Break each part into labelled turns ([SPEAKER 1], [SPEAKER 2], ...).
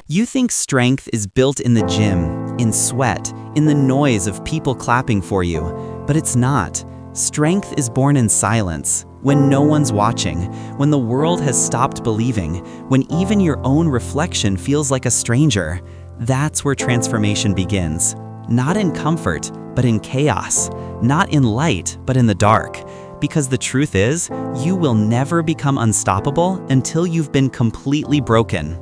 [SPEAKER 1] You think strength is built in the gym, in sweat, in the noise of people clapping for you, but it's not. Strength is born in silence, when no one's watching, when the world has stopped believing, when even your own reflection feels like a stranger. That's where transformation begins. Not in comfort, but in chaos. Not in light, but in the dark. Because the truth is, you will never become unstoppable until you've been completely broken.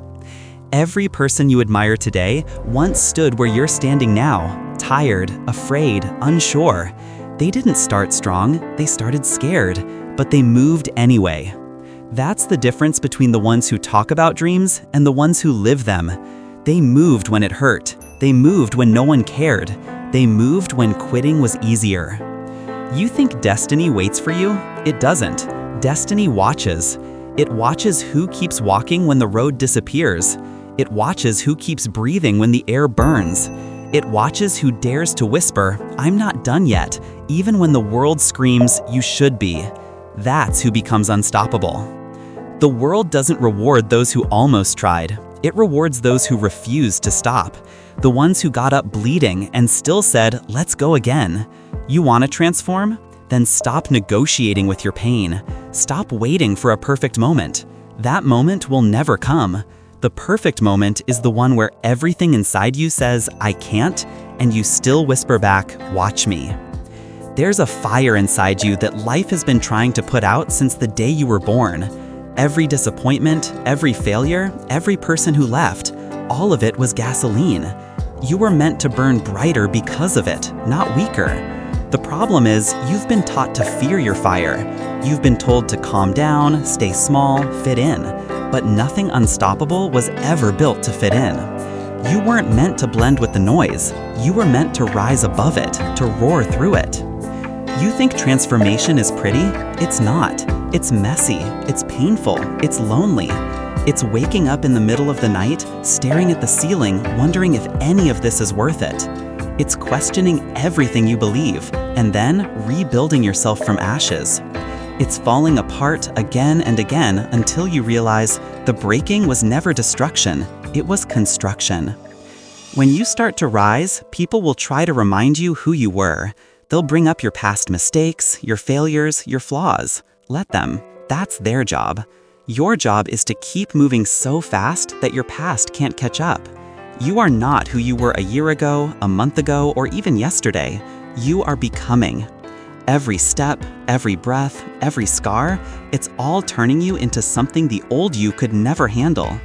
[SPEAKER 1] Every person you admire today once stood where you're standing now, tired, afraid, unsure. They didn't start strong, they started scared, but they moved anyway. That's the difference between the ones who talk about dreams and the ones who live them. They moved when it hurt. They moved when no one cared. They moved when quitting was easier. You think destiny waits for you? It doesn't. Destiny watches. It watches who keeps walking when the road disappears. It watches who keeps breathing when the air burns. It watches who dares to whisper, "I'm not done yet," even when the world screams, "You should be." That's who becomes unstoppable. The world doesn't reward those who almost tried. It rewards those who refused to stop. The ones who got up bleeding and still said, "Let's go again." You want to transform? Then stop negotiating with your pain. Stop waiting for a perfect moment. That moment will never come. The perfect moment is the one where everything inside you says, "I can't," and you still whisper back, "Watch me." There's a fire inside you that life has been trying to put out since the day you were born. Every disappointment, every failure, every person who left, all of it was gasoline. You were meant to burn brighter because of it, not weaker. The problem is, you've been taught to fear your fire. You've been told to calm down, stay small, fit in. But nothing unstoppable was ever built to fit in. You weren't meant to blend with the noise. You were meant to rise above it, to roar through it. You think transformation is pretty? It's not. It's messy, it's painful, it's lonely. It's waking up in the middle of the night, staring at the ceiling, wondering if any of this is worth it. It's questioning everything you believe, and then rebuilding yourself from ashes. It's falling apart again and again until you realize the breaking was never destruction, it was construction. When you start to rise, people will try to remind you who you were. They'll bring up your past mistakes, your failures, your flaws. Let them. That's their job. Your job is to keep moving so fast that your past can't catch up. You are not who you were a year ago, a month ago, or even yesterday. You are becoming. Every step, every breath, every scar, it's all turning you into something the old you could never handle.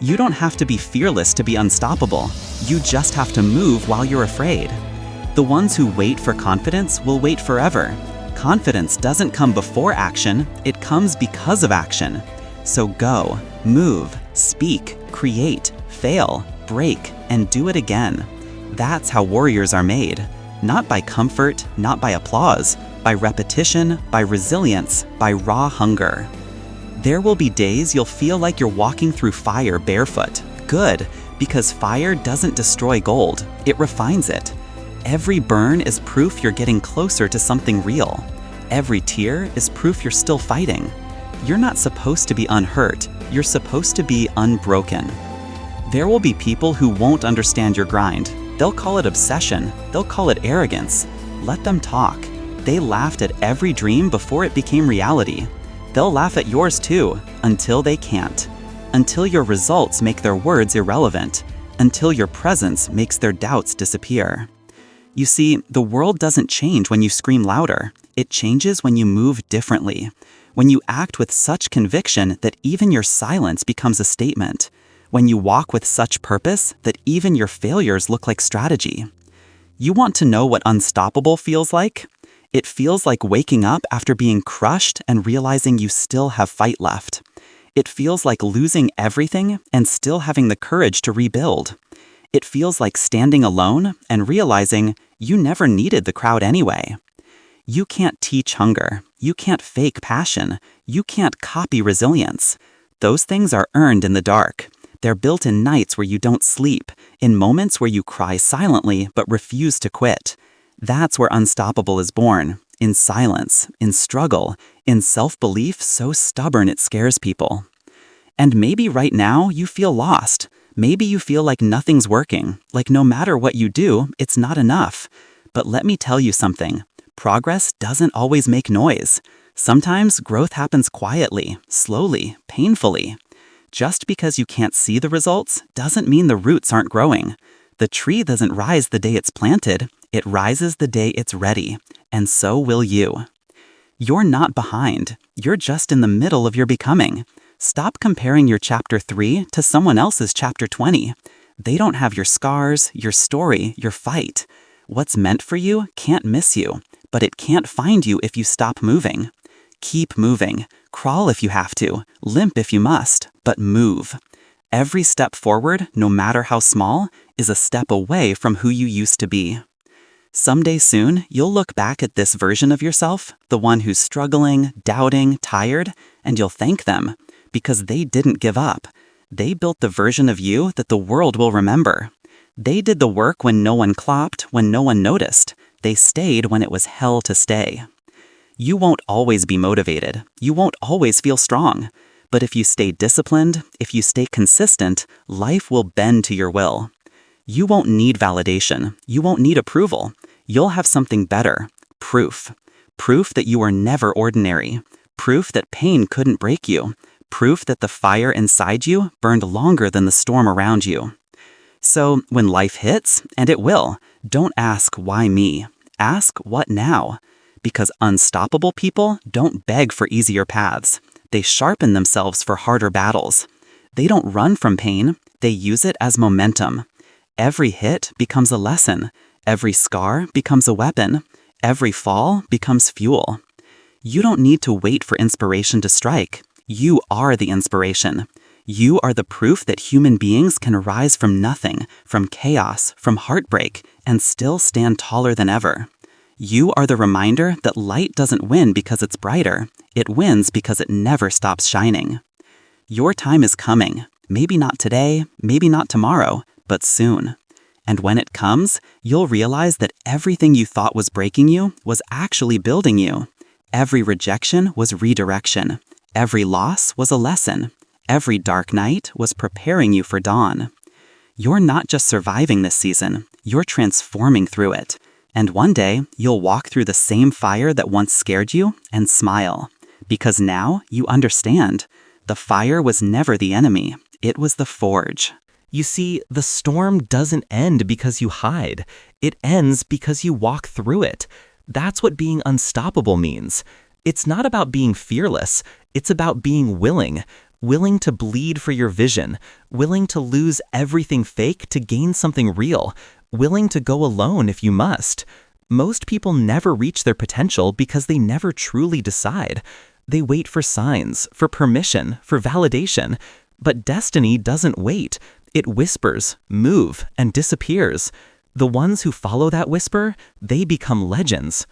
[SPEAKER 1] You don't have to be fearless to be unstoppable. You just have to move while you're afraid. The ones who wait for confidence will wait forever. Confidence doesn't come before action, it comes because of action. So go, move, speak, create, fail, break, and do it again. That's how warriors are made. Not by comfort, not by applause, by repetition, by resilience, by raw hunger. There will be days you'll feel like you're walking through fire barefoot. Good, because fire doesn't destroy gold, it refines it. Every burn is proof you're getting closer to something real. Every tear is proof you're still fighting. You're not supposed to be unhurt, you're supposed to be unbroken. There will be people who won't understand your grind. They'll call it obsession, they'll call it arrogance. Let them talk. They laughed at every dream before it became reality. They'll laugh at yours too, until they can't. Until your results make their words irrelevant. Until your presence makes their doubts disappear. You see, the world doesn't change when you scream louder. It changes when you move differently. When you act with such conviction that even your silence becomes a statement. When you walk with such purpose that even your failures look like strategy. You want to know what unstoppable feels like? It feels like waking up after being crushed and realizing you still have fight left. It feels like losing everything and still having the courage to rebuild. It feels like standing alone and realizing you never needed the crowd anyway. You can't teach hunger. You can't fake passion. You can't copy resilience. Those things are earned in the dark. They're built in nights where you don't sleep, in moments where you cry silently but refuse to quit. That's where unstoppable is born, in silence, in struggle, in self-belief so stubborn it scares people. And maybe right now you feel lost. Maybe you feel like nothing's working, like no matter what you do, it's not enough. But let me tell you something. Progress doesn't always make noise. Sometimes growth happens quietly, slowly, painfully. Just because you can't see the results doesn't mean the roots aren't growing. The tree doesn't rise the day it's planted, it rises the day it's ready, and so will you. You're not behind, you're just in the middle of your becoming. Stop comparing your chapter 3 to someone else's chapter 20. They don't have your scars, your story, your fight. What's meant for you can't miss you, but it can't find you if you stop moving. Keep moving. Crawl if you have to, limp if you must, but move. Every step forward, no matter how small, is a step away from who you used to be. Someday soon, you'll look back at this version of yourself, the one who's struggling, doubting, tired, and you'll thank them, because they didn't give up. They built the version of you that the world will remember. They did the work when no one clapped, when no one noticed. They stayed when it was hell to stay. You won't always be motivated. You won't always feel strong. But if you stay disciplined, if you stay consistent, life will bend to your will. You won't need validation. You won't need approval. You'll have something better. Proof. Proof that you are never ordinary. Proof that pain couldn't break you. Proof that the fire inside you burned longer than the storm around you. So when life hits, and it will, don't ask why me. Ask what now? Because unstoppable people don't beg for easier paths. They sharpen themselves for harder battles. They don't run from pain, they use it as momentum. Every hit becomes a lesson. Every scar becomes a weapon. Every fall becomes fuel. You don't need to wait for inspiration to strike. You are the inspiration. You are the proof that human beings can rise from nothing, from chaos, from heartbreak, and still stand taller than ever. You are the reminder that light doesn't win because it's brighter. It wins because it never stops shining. Your time is coming. Maybe not today, maybe not tomorrow, but soon. And when it comes, you'll realize that everything you thought was breaking you was actually building you. Every rejection was redirection. Every loss was a lesson. Every dark night was preparing you for dawn. You're not just surviving this season, you're transforming through it. And one day, you'll walk through the same fire that once scared you and smile. Because now you understand. The fire was never the enemy. It was the forge.
[SPEAKER 2] You see, the storm doesn't end because you hide. It ends because you walk through it. That's what being unstoppable means. It's not about being fearless. It's about being willing. Willing to bleed for your vision. Willing to lose everything fake to gain something real. Willing to go alone if you must. Most people never reach their potential because they never truly decide. They wait for signs, for permission, for validation. But destiny doesn't wait. It whispers, moves, and disappears. The ones who follow that whisper, they become legends.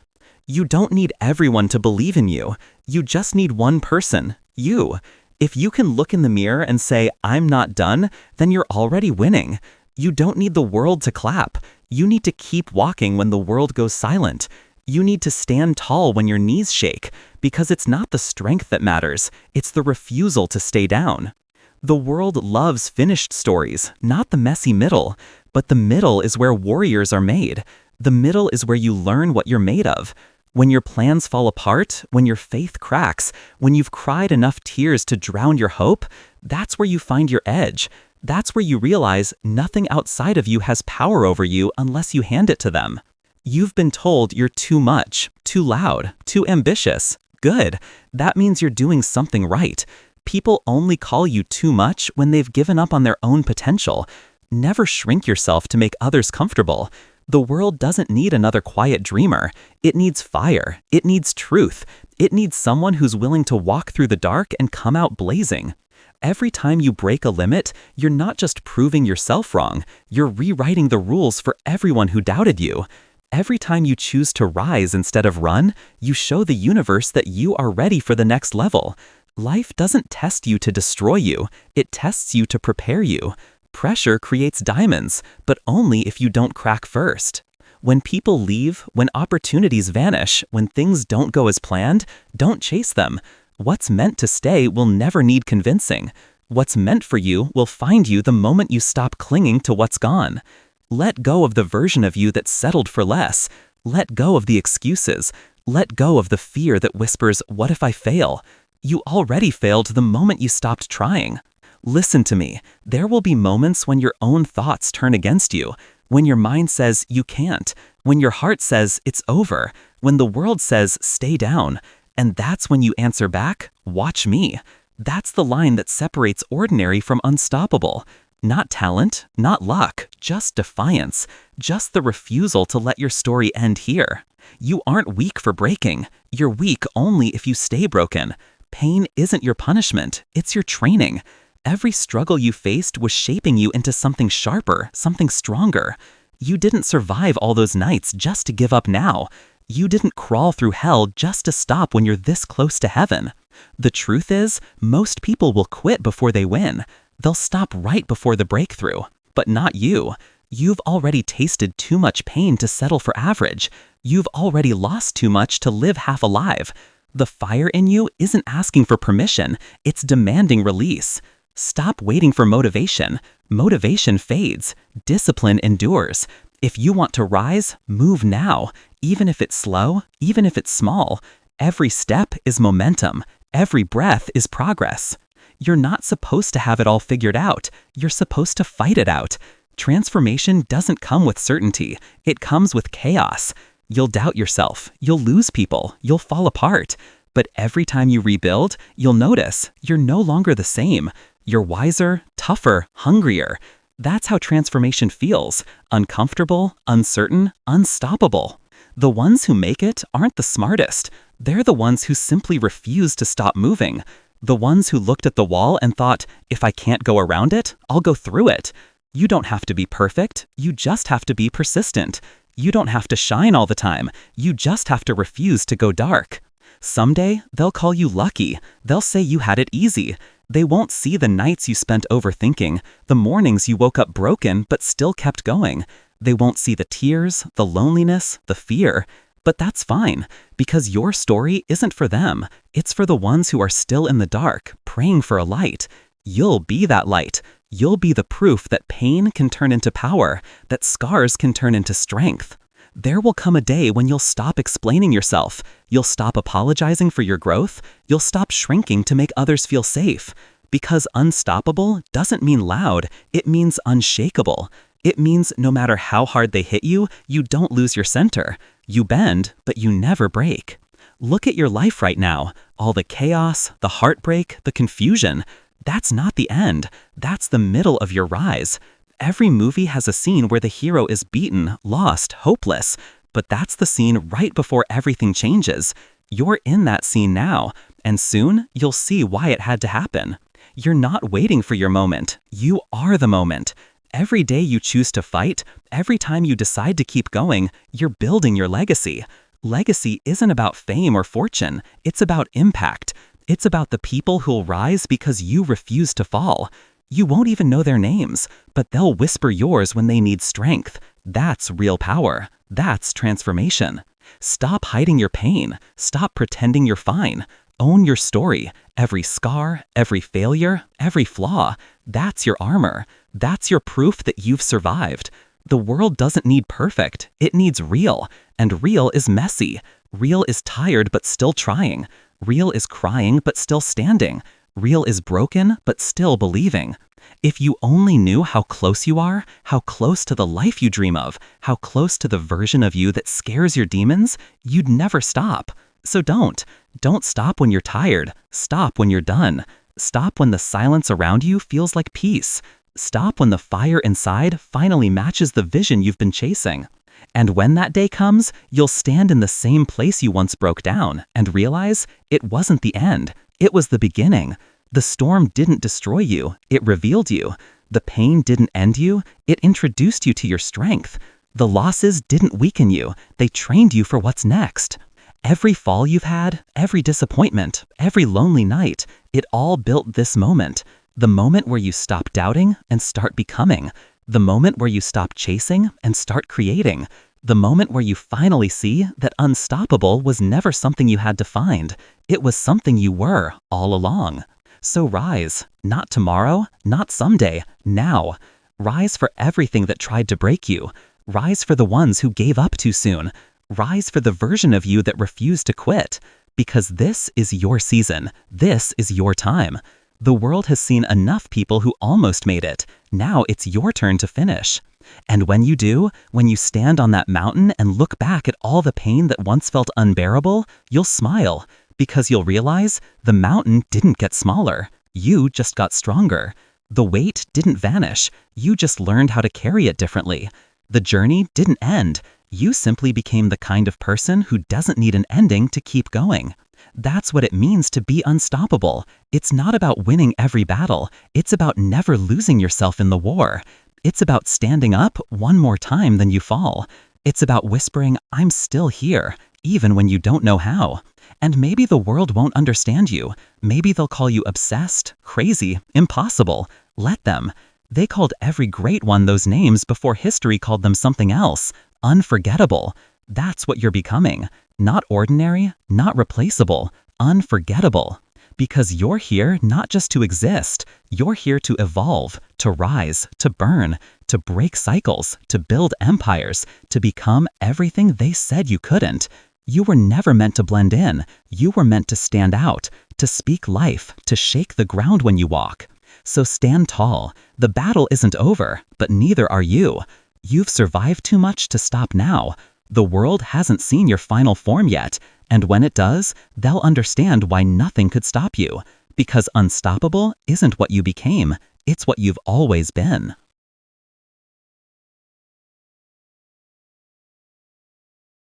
[SPEAKER 2] You don't need everyone to believe in you. You just need one person, you. If you can look in the mirror and say, "I'm not done," then you're already winning. You don't need the world to clap. You need to keep walking when the world goes silent. You need to stand tall when your knees shake, because it's not the strength that matters, it's the refusal to stay down. The world loves finished stories, not the messy middle. But the middle is where warriors are made. The middle is where you learn what you're made of. When your plans fall apart, when your faith cracks, when you've cried enough tears to drown your hope, that's where you find your edge. That's where you realize nothing outside of you has power over you unless you hand it to them. You've been told you're too much, too loud, too ambitious. Good. That means you're doing something right. People only call you too much when they've given up on their own potential. Never shrink yourself to make others comfortable. The world doesn't need another quiet dreamer. It needs fire. It needs truth. It needs someone who's willing to walk through the dark and come out blazing. Every time you break a limit, you're not just proving yourself wrong, you're rewriting the rules for everyone who doubted you. Every time you choose to rise instead of run, you show the universe that you are ready for the next level. Life doesn't test you to destroy you, it tests you to prepare you. Pressure creates diamonds, but only if you don't crack first. When people leave, when opportunities vanish, when things don't go as planned, don't chase them. What's meant to stay will never need convincing. What's meant for you will find you the moment you stop clinging to what's gone. Let go of the version of you that settled for less. Let go of the excuses. Let go of the fear that whispers, "What if I fail?" You already failed the moment you stopped trying. Listen to me. There will be moments when your own thoughts turn against you, when your mind says you can't, when your heart says it's over, when the world says stay down. And that's when you answer back, "Watch me." That's the line that separates ordinary from unstoppable. Not talent, not luck, just defiance, just the refusal to let your story end here. You aren't weak for breaking. You're weak only if you stay broken. Pain isn't your punishment, it's your training. Every struggle you faced was shaping you into something sharper, something stronger. You didn't survive all those nights just to give up now. You didn't crawl through hell just to stop when you're this close to heaven. The truth is, most people will quit before they win. They'll stop right before the breakthrough. But not you. You've already tasted too much pain to settle for average. You've already lost too much to live half alive. The fire in you isn't asking for permission, it's demanding release. Stop waiting for motivation. Motivation fades. Discipline endures. If you want to rise, move now. Even if it's slow, even if it's small. Every step is momentum. Every breath is progress. You're not supposed to have it all figured out. You're supposed to fight it out. Transformation doesn't come with certainty. It comes with chaos. You'll doubt yourself. You'll lose people. You'll fall apart. But every time you rebuild, you'll notice you're no longer the same. You're wiser, tougher, hungrier. That's how transformation feels. Uncomfortable, uncertain, unstoppable. The ones who make it aren't the smartest. They're the ones who simply refuse to stop moving. The ones who looked at the wall and thought, if I can't go around it, I'll go through it. You don't have to be perfect. You just have to be persistent. You don't have to shine all the time. You just have to refuse to go dark. Someday, they'll call you lucky. They'll say you had it easy. They won't see the nights you spent overthinking, the mornings you woke up broken but still kept going. They won't see the tears, the loneliness, the fear. But that's fine, because your story isn't for them. It's for the ones who are still in the dark, praying for a light. You'll be that light. You'll be the proof that pain can turn into power, that scars can turn into strength. There will come a day when you'll stop explaining yourself. You'll stop apologizing for your growth. You'll stop shrinking to make others feel safe. Because unstoppable doesn't mean loud. It means unshakable. It means no matter how hard they hit you, you don't lose your center. You bend, but you never break. Look at your life right now. All the chaos, the heartbreak, the confusion. That's not the end. That's the middle of your rise. Every movie has a scene where the hero is beaten, lost, hopeless. But that's the scene right before everything changes. You're in that scene now, and soon you'll see why it had to happen. You're not waiting for your moment. You are the moment. Every day you choose to fight, every time you decide to keep going, you're building your legacy. Legacy isn't about fame or fortune. It's about impact. It's about the people who'll rise because you refuse to fall. You won't even know their names, but they'll whisper yours when they need strength. That's real power. That's transformation. Stop hiding your pain. Stop pretending you're fine. Own your story. Every scar, every failure, every flaw. That's your armor. That's your proof that you've survived. The world doesn't need perfect. It needs real. And real is messy. Real is tired but still trying. Real is crying but still standing. Real is broken but still believing. If you only knew how close you are, how close to the life you dream of, how close to the version of you that scares your demons, you'd never stop. So don't. Don't stop when you're tired. Stop when you're done. Stop when the silence around you feels like peace. Stop when the fire inside finally matches the vision you've been chasing. And when that day comes, you'll stand in the same place you once broke down and realize it wasn't the end. It was the beginning. The storm didn't destroy you. It revealed you. The pain didn't end you. It introduced you to your strength. The losses didn't weaken you. They trained you for what's next. Every fall you've had, every disappointment, every lonely night, it all built this moment. The moment where you stop doubting and start becoming. The moment where you stop chasing and start creating. The moment where you finally see that unstoppable was never something you had to find. It was something you were all along. So rise, not tomorrow, not someday, now. Rise for everything that tried to break you. Rise for the ones who gave up too soon. Rise for the version of you that refused to quit. Because this is your season. This is your time. The world has seen enough people who almost made it. Now it's your turn to finish. And when you do, when you stand on that mountain and look back at all the pain that once felt unbearable, you'll smile. Because you'll realize the mountain didn't get smaller. You just got stronger. The weight didn't vanish. You just learned how to carry it differently. The journey didn't end. You simply became the kind of person who doesn't need an ending to keep going. That's what it means to be unstoppable. It's not about winning every battle. It's about never losing yourself in the war. It's about standing up one more time than you fall. It's about whispering, "I'm still here," even when you don't know how. And maybe the world won't understand you. Maybe they'll call you obsessed, crazy, impossible. Let them. They called every great one those names before history called them something else. Unforgettable. That's what you're becoming. Not ordinary, not replaceable, unforgettable. Because you're here not just to exist, you're here to evolve, to rise, to burn, to break cycles, to build empires, to become everything they said you couldn't. You were never meant to blend in. You were meant to stand out, to speak life, to shake the ground when you walk. So stand tall. The battle isn't over, but neither are you. You've survived too much to stop now. The world hasn't seen your final form yet, and when it does, they'll understand why nothing could stop you. Because unstoppable isn't what you became, it's what you've always been.